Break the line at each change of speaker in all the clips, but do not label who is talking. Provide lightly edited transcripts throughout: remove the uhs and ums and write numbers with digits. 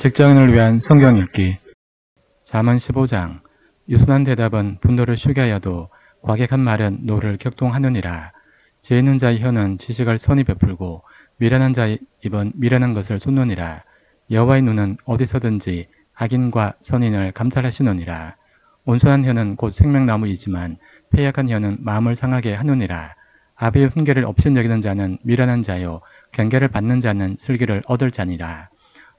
직장인을 위한 성경 읽기. 잠언 15장. 유순한 대답은 분노를 쉬게 하여도 과격한 말은 노를 격동하느니라. 지혜 있는 자의 혀는 지식을 선히 베풀고 미련한 자의 입은 미련한 것을 쏟느니라. 여호와의 눈은 어디서든지 악인과 선인을 감찰하시느니라. 온순한 혀는 곧 생명나무이지만 패약한 혀는 마음을 상하게 하느니라. 아비의 훈계를 업신여기는 자는 미련한 자요 경계를 받는 자는 슬기를 얻을 자니라.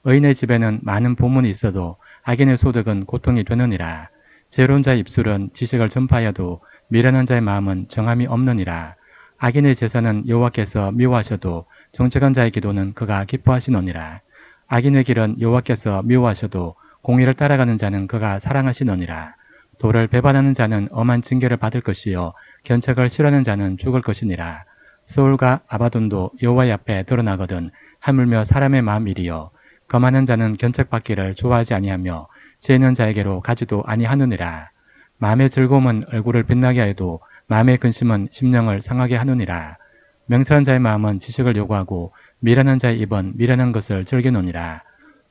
의인의 집에는 많은 보문이 있어도 악인의 소득은 고통이 되느니라. 지혜로운 자의 입술은 지식을 전파하여도 미련한 자의 마음은 정함이 없느니라. 악인의 제사는 여호와께서 미워하셔도 정직한 자의 기도는 그가 기뻐하시느니라. 악인의 길은 여호와께서 미워하셔도 공의를 따라가는 자는 그가 사랑하시느니라. 도를 배반하는 자는 엄한 징계를 받을 것이요 견책을 싫어하는 자는 죽을 것이니라. 소울과 아바돈도 여호와의 앞에 드러나거든 하물며 사람의 마음이리요. 거만한 자는 견책받기를 좋아하지 아니하며 지혜 있는 자에게로 가지도 아니하느니라. 마음의 즐거움은 얼굴을 빛나게 하여도 마음의 근심은 심령을 상하게 하느니라. 명철한 자의 마음은 지식을 요구하고 미련한 자의 입은 미련한 것을 즐기느니라.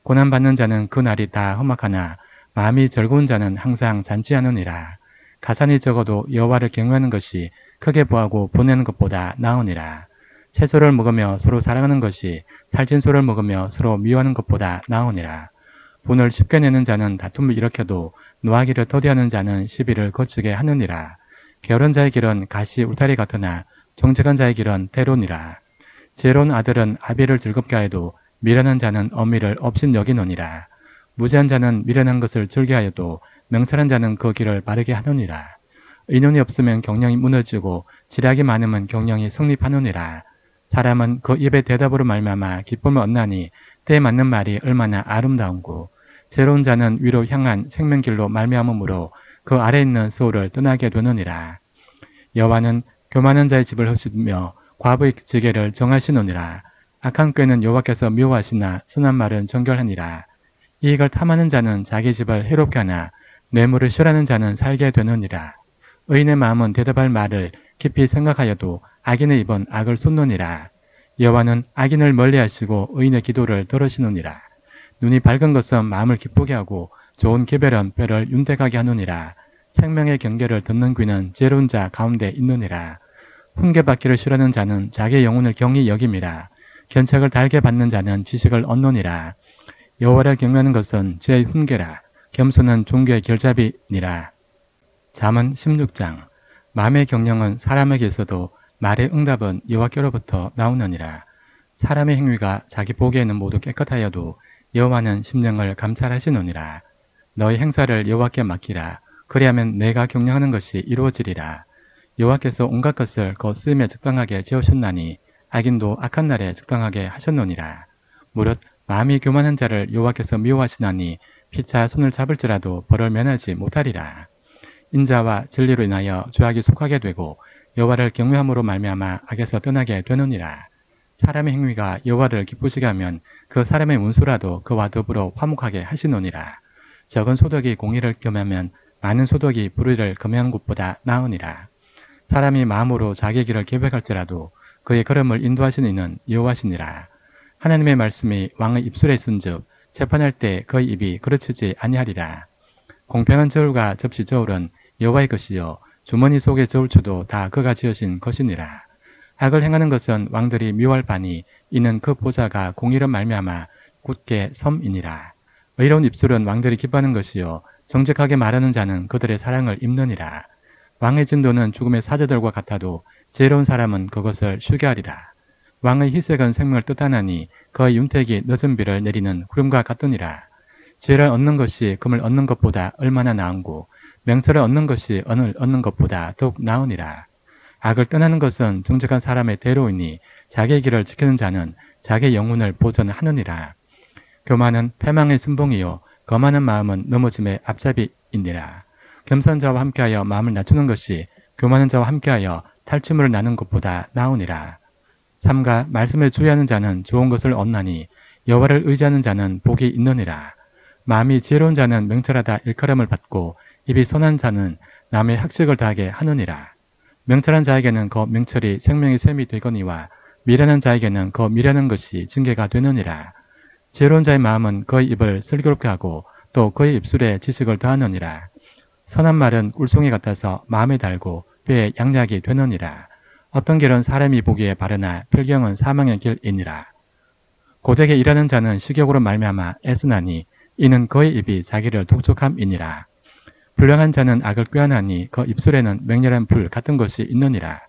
고난받는 자는 그 날이 다 험악하나 마음이 즐거운 자는 항상 잔치하느니라. 가산이 적어도 여호와를 경외하는 것이 크게 보하고 보내는 것보다 나으니라. 채소를 먹으며 서로 사랑하는 것이 살찐소를 먹으며 서로 미워하는 것보다 나으니라. 분을 쉽게 내는 자는 다툼을 일으켜도 노하기를 더디하는 자는 시비를 거치게 하느니라. 게으른 자의 길은 가시 울타리 같으나 정직한 자의 길은 대로니라. 지혜로운 아들은 아비를 즐겁게 하여도 미련한 자는 어미를 업신여기느니라. 무지한 자는 미련한 것을 즐겨하여도 명철한 자는 그 길을 바르게 하느니라. 의논이 없으면 경영이 무너지고 지략이 많으면 경영이 성립하느니라. 사람은 그 입의 대답으로 말미암아 기쁨을 얻나니 때에 맞는 말이 얼마나 아름다운고. 새로운 자는 위로 향한 생명길로 말미암으므로 그 아래 있는 소울을 떠나게 되느니라. 여호와는 교만한 자의 집을 허시며 과부의 지게를 정하시느니라. 악한 꾀는 여호와께서 미워하시나 선한 말은 정결하니라. 이익을 탐하는 자는 자기 집을 해롭게 하나 뇌물을 싫어하는 자는 살게 되느니라. 의인의 마음은 대답할 말을 깊이 생각하여도 악인의 입은 악을 쏟느니라. 여호와는 악인을 멀리하시고 의인의 기도를 들으시느니라. 눈이 밝은 것은 마음을 기쁘게 하고 좋은 기별은 뼈를 윤택하게 하느니라. 생명의 경계를 듣는 귀는 지혜로운 자 가운데 있느니라. 훈계받기를 싫어하는 자는 자기의 영혼을 경히 여김이라. 견책을 달게 받는 자는 지식을 얻느니라. 여호와를 경외하는 것은 지혜의 훈계라. 겸손은 종교의 결잡이니라. 잠언 16장. 마음의 경영은 사람에게 있어도 말의 응답은 여호와께로부터 나오느니라. 사람의 행위가 자기 보기에는 모두 깨끗하여도 여호와는 심령을 감찰하시느니라. 너희 행사를 여호와께 맡기라. 그리하면 내가 경영하는 것이 이루어지리라. 여호와께서 온갖 것을 그 쓰임에 적당하게 지으셨나니 악인도 악한 날에 적당하게 하셨느니라. 무릇 마음이 교만한 자를 여호와께서 미워하시나니 피차 손을 잡을지라도 벌을 면하지 못하리라. 인자와 진리로 인하여 죄악이 속하게 되고 여호와를 경외함으로 말미암아 악에서 떠나게 되느니라. 사람의 행위가 여호와를 기쁘시게 하면 그 사람의 문수라도 그와 더불어 화목하게 하시느니라. 적은 소득이 공의를 겸하면 많은 소득이 불의를 금해하는 것보다 나으니라. 사람이 마음으로 자기 길을 계획할지라도 그의 걸음을 인도하시는 이는 여호와시니라. 하나님의 말씀이 왕의 입술에 있은즉 재판할 때 그의 입이 그르치지 아니하리라. 공평한 저울과 접시 저울은 여호와의 것이요 주머니 속의 저울추도 다 그가 지으신 것이니라. 악을 행하는 것은 왕들이 미워할 바니 이는 그 보좌가 공의로 말미암아 굳게 섬이니라. 의로운 입술은 왕들이 기뻐하는 것이요 정직하게 말하는 자는 그들의 사랑을 입느니라. 왕의 진도는 죽음의 사자들과 같아도 지혜로운 사람은 그것을 쉬게 하리라. 왕의 희색은 생명을 뜻하나니 그의 윤택이 늦은 비를 내리는 구름과 같으니라. 지혜를 얻는 것이 금을 얻는 것보다 얼마나 나은고 명철을 얻는 것이 은을 얻는 것보다 더욱 나으니라. 악을 떠나는 것은 정직한 사람의 대로이니 자기의 길을 지키는 자는 자기의 영혼을 보전하느니라. 교만은 패망의 순봉이요 거만한 마음은 넘어짐의 앞잡이이니라. 겸손한 자와 함께하여 마음을 낮추는 것이 교만한 자와 함께하여 탈취물을 나는 것보다 나으니라. 삼가 말씀에 주의하는 자는 좋은 것을 얻나니 여호와를 의지하는 자는 복이 있느니라. 마음이 지혜로운 자는 명철하다 일컬음을 받고 입이 선한 자는 남의 학식을 다하게 하느니라. 명철한 자에게는 그 명철이 생명의 셈이 되거니와 미련한 자에게는 그 미련한 것이 징계가 되느니라. 지혜로운 자의 마음은 그의 입을 슬기롭게 하고 또 그의 입술에 지식을 더하느니라. 선한 말은 꿀송이 같아서 마음에 달고 뼈에 양약이 되느니라. 어떤 길은 사람이 보기에 바르나 필경은 사망의 길이니라. 고되게 일하는 자는 식욕으로 말미암아 애쓰나니 이는 그의 입이 자기를 독촉함이니라. 불량한 자는 악을 꾀하나니 그 입술에는 맹렬한 불 같은 것이 있느니라.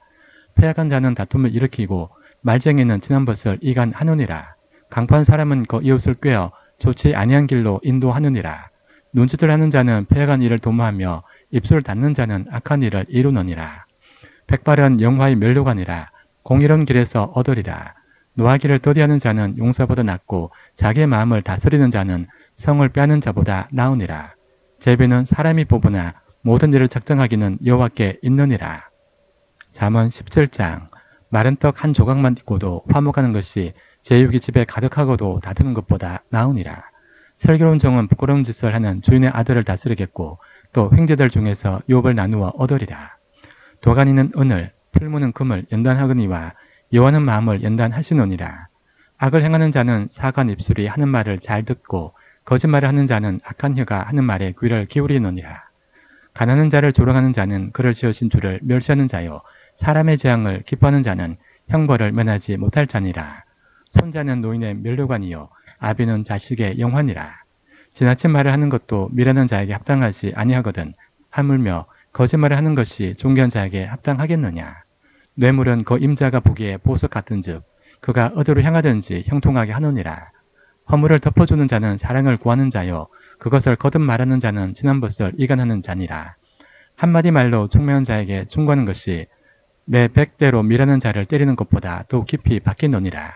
패악한 자는 다툼을 일으키고 말쟁이는 지난 것을 이간하느니라. 강포한 사람은 그 이웃을 꾀어 좋지 아니한 길로 인도하느니라. 눈짓을 하는 자는 패악한 일을 도모하며 입술을 닫는 자는 악한 일을 이루느니라. 백발은 영화의 면류관이라. 공의로운 길에서 얻으리라. 노하기를 더디하는 자는 용사보다 낫고 자기의 마음을 다스리는 자는 성을 빼앗는 자보다 나으니라. 제비는 사람이 뽑으나 모든 일을 작정하기는 여호와께 있느니라. 잠언 17장. 마른 떡 한 조각만 있고도 화목하는 것이 제육이 집에 가득하고도 다투는 것보다 나으니라. 슬기로운 종은 부끄러운 짓을 하는 주인의 아들을 다스리겠고 또 형제들 중에서 유업을 나누어 얻으리라. 도가니는 은을, 풀무는 금을 연단하거니와 여호와는 마음을 연단하시느니라. 악을 행하는 자는 사악한 입술이 하는 말을 잘 듣고 거짓말을 하는 자는 악한 혀가 하는 말에 귀를 기울이느니라. 가난한 자를 조롱하는 자는 그를 지으신 주를 멸시하는 자요 사람의 재앙을 기뻐하는 자는 형벌을 면하지 못할 자니라. 손자는 노인의 면류관이요 아비는 자식의 영환이라. 지나친 말을 하는 것도 미련한 자에게 합당하지 아니하거든 하물며 거짓말을 하는 것이 존귀한 자에게 합당하겠느냐. 뇌물은 그 임자가 보기에 보석 같은즉 그가 어디로 향하든지 형통하게 하느니라. 허물을 덮어주는 자는 사랑을 구하는 자요 그것을 거듭 말하는 자는 지난 것을 이간하는 자니라. 한마디 말로 총명한 자에게 충고하는 것이 매 100대로 미라는 자를 때리는 것보다 더욱 깊이 박히느니라.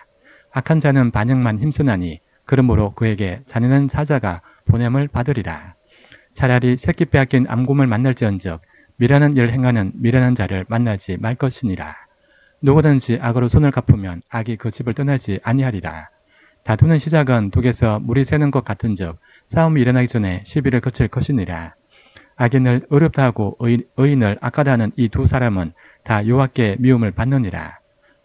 악한 자는 반역만 힘쓰나니 그러므로 그에게 잔인한 사자가 보냄을 받으리라. 차라리 새끼 빼앗긴 암곰을 만날지언정 미련한 일을 행하는 미련한 자를 만나지 말 것이니라. 누구든지 악으로 손을 갚으면 악이 그 집을 떠나지 아니하리라. 다투는 시작은 독에서 물이 새는 것 같은즉 싸움이 일어나기 전에 시비를 거칠 것이니라. 악인을 어렵다 하고 의인을 악하다 하는 이 두 사람은 다 여호와께 미움을 받느니라.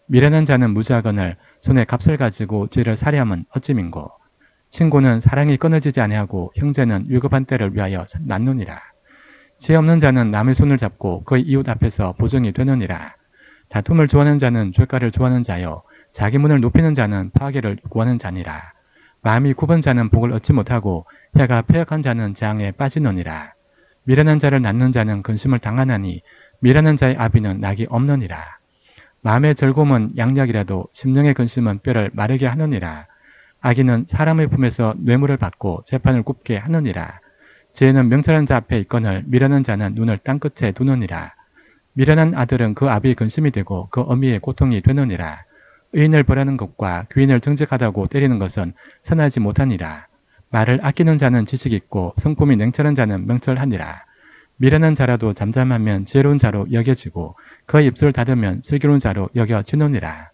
미련한 자는 무지하거늘 손에 값을 가지고 죄를 살해함은 어찌민고. 친구는 사랑이 끊어지지 아니하고 형제는 위급한 때를 위하여 낳느니라. 지혜 없는 자는 남의 손을 잡고 그의 이웃 앞에서 보증이 되느니라. 다툼을 좋아하는 자는 죄가를 좋아하는 자요 자기 문을 높이는 자는 파괴를 구하는 자니라. 마음이 굽은 자는 복을 얻지 못하고 혀가 패역한 자는 재앙에 빠지느니라. 미련한 자를 낳는 자는 근심을 당하나니 미련한 자의 아비는 낙이 없느니라. 마음의 즐거움은 양약이라도 심령의 근심은 뼈를 마르게 하느니라. 악인은 사람의 품에서 뇌물을 받고 재판을 굽게 하느니라. 지혜는 명철한 자 앞에 있거늘 미련한 자는 눈을 땅끝에 두느니라. 미련한 아들은 그 아비의 근심이 되고 그 어미의 고통이 되느니라. 의인을 벌하는 것과 귀인을 정직하다고 때리는 것은 선하지 못하니라. 말을 아끼는 자는 지식이 있고 성품이 냉철한 자는 명철하니라. 미련한 자라도 잠잠하면 지혜로운 자로 여겨지고 그의 입술을 닫으면 슬기로운 자로 여겨지느니라.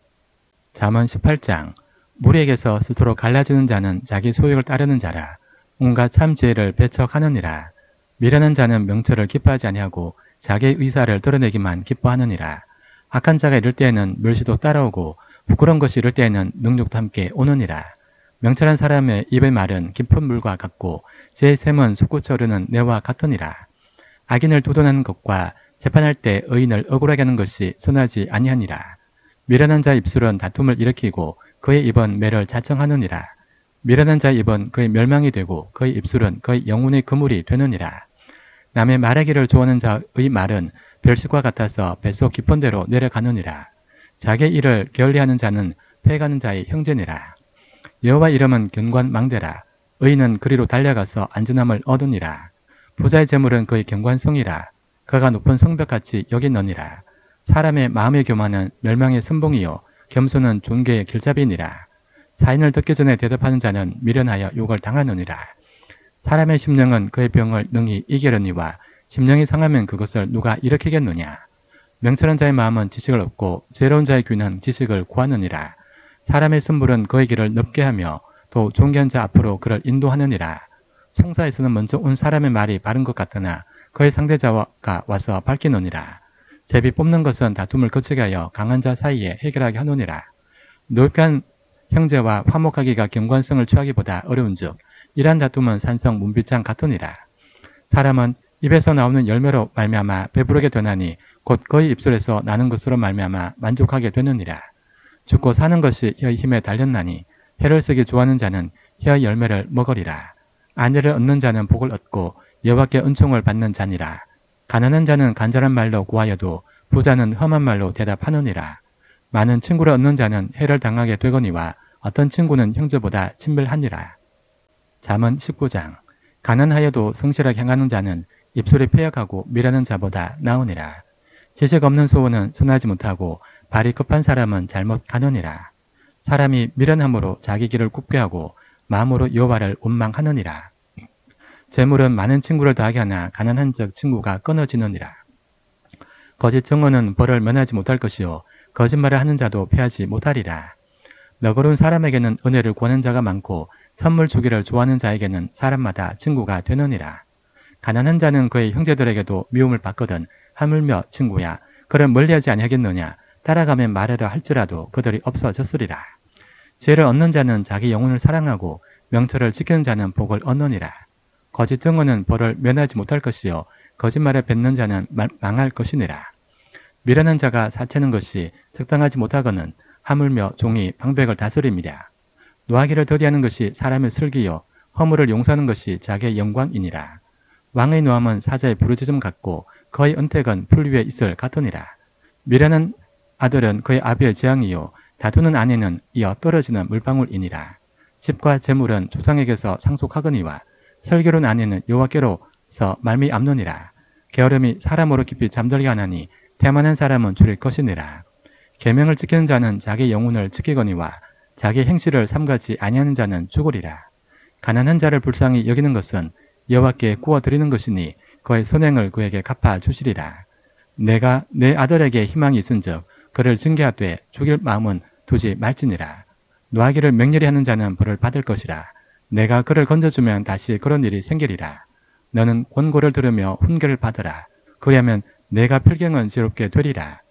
잠언 18장. 무리에게서 스스로 갈라지는 자는 자기 소욕을 따르는 자라. 온갖 참 지혜를 배척하느니라. 미련한 자는 명철을 기뻐하지 아니하고 자기의 의사를 드러내기만 기뻐하느니라. 악한 자가 이를 때에는 멸시도 따라오고 부끄러운 것이 이를 때에는 능력도 함께 오느니라. 명철한 사람의 입의 말은 깊은 물과 같고 제 샘은 솟구쳐 흐르는 내와 같으니라. 악인을 도전하는 것과 재판할 때 의인을 억울하게 하는 것이 선하지 아니하니라. 미련한 자의 입술은 다툼을 일으키고 그의 입은 매를 자청하느니라. 미련한 자의 입은 그의 멸망이 되고 그의 입술은 그의 영혼의 그물이 되느니라. 남의 말하기를 좋아하는 자의 말은 별식과 같아서 뱃속 깊은 데로 내려가느니라. 자기의 일을 게을리하는 자는 패가는 자의 형제니라. 여호와 이름은 견관망대라. 의인은 그리로 달려가서 안전함을 얻으니라. 부자의 재물은 그의 경관성이라. 그가 높은 성벽같이 여기느니라. 사람의 마음의 교만은 멸망의 선봉이요 겸손은 존귀의 길잡이니라. 사인을 듣기 전에 대답하는 자는 미련하여 욕을 당하느니라. 사람의 심령은 그의 병을 능히 이기려니와 심령이 상하면 그것을 누가 일으키겠느냐. 명철한 자의 마음은 지식을 얻고 지혜로운 자의 귀는 지식을 구하느니라. 사람의 선물은 그의 길을 넓게 하며 또 존귀한 자 앞으로 그를 인도하느니라. 송사에서는 먼저 온 사람의 말이 바른 것 같으나 그의 상대자가 와서 밝히느니라. 제비 뽑는 것은 다툼을 거치게 하여 강한 자 사이에 해결하게 하느니라. 노획한 형제와 화목하기가 경관성을 취하기보다 어려운즉 이러한 다툼은 산성 문빗장 같으니라. 사람은 입에서 나오는 열매로 말미암아 배부르게 되나니 곧 그의 입술에서 나는 것으로 말미암아 만족하게 되느니라. 죽고 사는 것이 혀의 힘에 달렸나니 혀를 쓰기 좋아하는 자는 혀의 열매를 먹으리라. 아내를 얻는 자는 복을 얻고 여호와께 은총을 받는 자니라. 가난한 자는 간절한 말로 구하여도 부자는 험한 말로 대답하느니라. 많은 친구를 얻는 자는 해를 당하게 되거니와 어떤 친구는 형제보다 친밀하니라. 잠언 19장. 가난하여도 성실하게 행하는 자는 입술이 폐역하고 미라는 자보다 나으니라. 지식 없는 소원은 선하지 못하고 발이 급한 사람은 잘못 가느니라. 사람이 미련함으로 자기 길을 굽게 하고 마음으로 여호와를 원망하느니라. 재물은 많은 친구를 더하게 하나 가난한 적 친구가 끊어지느니라. 거짓 증언은 벌을 면하지 못할 것이요 거짓말을 하는 자도 패하지 못하리라. 너그러운 사람에게는 은혜를 구하는 자가 많고 선물 주기를 좋아하는 자에게는 사람마다 친구가 되느니라. 가난한 자는 그의 형제들에게도 미움을 받거든 하물며 친구야 그를 멀리하지 아니하겠느냐. 따라가면 말하려 할지라도 그들이 없어졌으리라. 지혜를 얻는 자는 자기 영혼을 사랑하고 명철을 지키는 자는 복을 얻느니라. 거짓 증언은 벌을 면하지 못할 것이요 거짓말에 뱉는 자는 망할 것이니라. 미련한 자가 사채는 것이 적당하지 못하거는 하물며 종이 방백을 다스립니다. 노하기를 더디하는 것이 사람의 슬기요 허물을 용서하는 것이 자기의 영광이니라. 왕의 노함은 사자의 부르짖음 같고 그의 은택은 풀 위에 있을 같으니라. 미련한 아들은 그의 아비의 재앙이요 다투는 아내는 이어 떨어지는 물방울이니라. 집과 재물은 조상에게서 상속하거니와 슬기로운 아내는 여호와께로서 말미암느니라. 게으름이 사람으로 깊이 잠들게 하나니 태만한 사람은 줄일 것이니라. 계명을 지키는 자는 자기 영혼을 지키거니와 자기 행실을 삼가지 아니하는 자는 죽으리라. 가난한 자를 불쌍히 여기는 것은 여호와께 구워드리는 것이니 그의 선행을 그에게 갚아주시리라. 내가 내 아들에게 희망이 있은즉 그를 징계하되 죽일 마음은 두지 말지니라. 노하기를 맹렬히 하는 자는 벌을 받을 것이라. 내가 그를 건져주면 다시 그런 일이 생기리라. 너는 권고를 들으며 훈계를 받으라. 그리하면 내가 필경은 지롭게 되리라.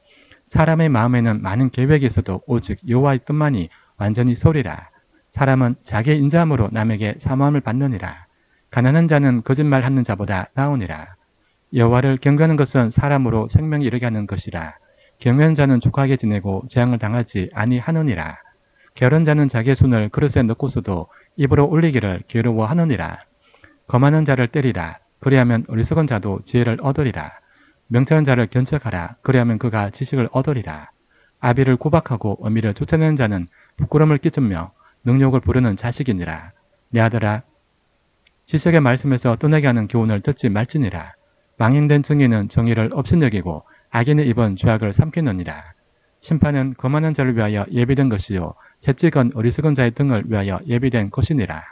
사람의 마음에는 많은 계획이 있어도 오직 여호와의 뜻만이 완전히 소리라. 사람은 자기의 인자함으로 남에게 사모함을 받느니라. 가난한 자는 거짓말하는 자보다 나으니라. 여호와를 경배하는 것은 사람으로 생명이 이르게 하는 것이라. 경외한 자는 족하게 지내고 재앙을 당하지 아니하느니라. 게으른 자는 자기의 손을 그릇에 넣고서도 입으로 올리기를 괴로워하느니라. 거만한 자를 때리라. 그리하면 어리석은 자도 지혜를 얻으리라. 명철한 자를 견책하라. 그리하면 그가 지식을 얻으리라. 아비를 구박하고 어미를 쫓아내는 자는 부끄러움을 끼치며 능욕을 부르는 자식이니라. 내 아들아, 지식의 말씀에서 떠나게 하는 교훈을 듣지 말지니라. 망인된 증인은 정의를 업신여기고 악인의 입은 죄악을 삼키느니라. 심판은 거만한 자를 위하여 예비된 것이요 채찍은 어리석은 자의 등을 위하여 예비된 것이니라.